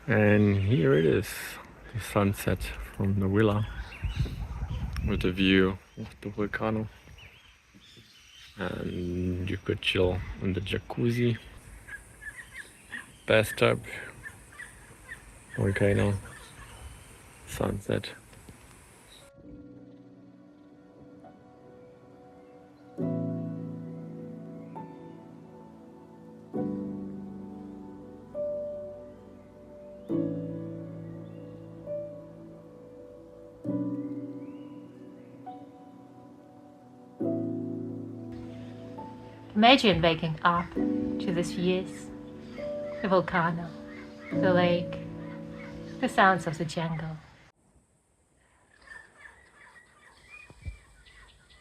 And here it is, the sunset from the villa with the view of the volcano. And you could chill in the jacuzzi, bathtub, volcano, sunset. Imagine waking up to these views, the volcano, the lake, the sounds of the jungle.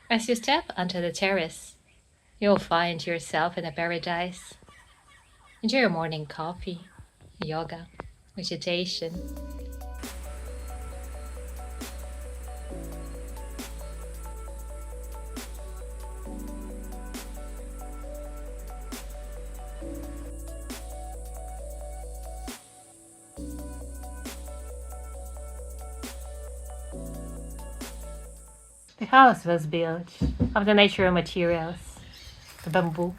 As you step onto the terrace, you'll find yourself in a paradise. Enjoy your morning coffee, yoga, meditation. The house was built of the natural materials, the bamboo,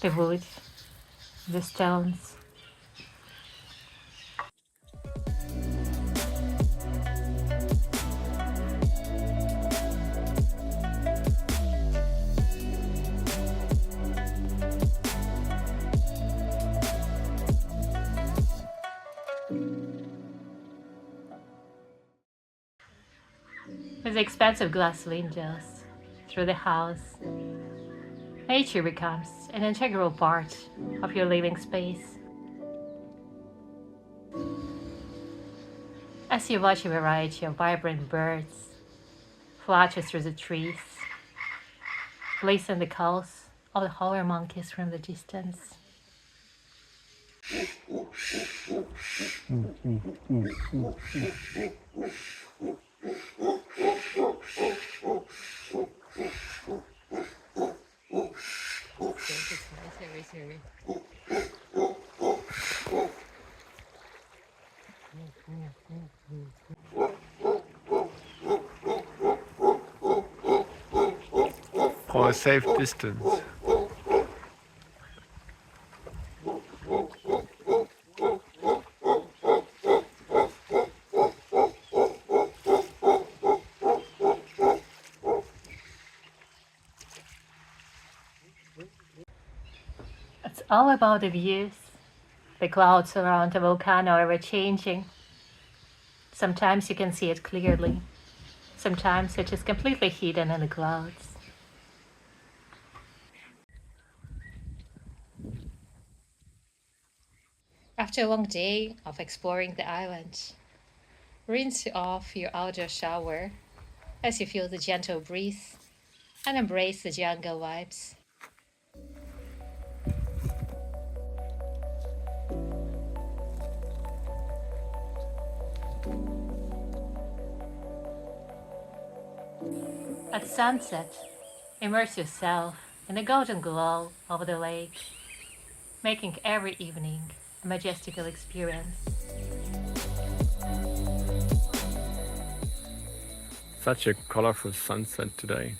the wood, the stones. With expansive glass windows through the house, nature becomes an integral part of your living space. As you watch a variety of vibrant birds flutter through the trees, listen the calls of the howler monkeys from the distance. For a safe distance. It's all about the views. The clouds around the volcano are ever changing. Sometimes you can see it clearly. Sometimes it is completely hidden in the clouds. After a long day of exploring the island, rinse off your outdoor shower as you feel the gentle breeze and embrace the jungle vibes. At sunset, immerse yourself in the golden glow of the lake, making every evening a majestical experience. Such a colorful sunset today.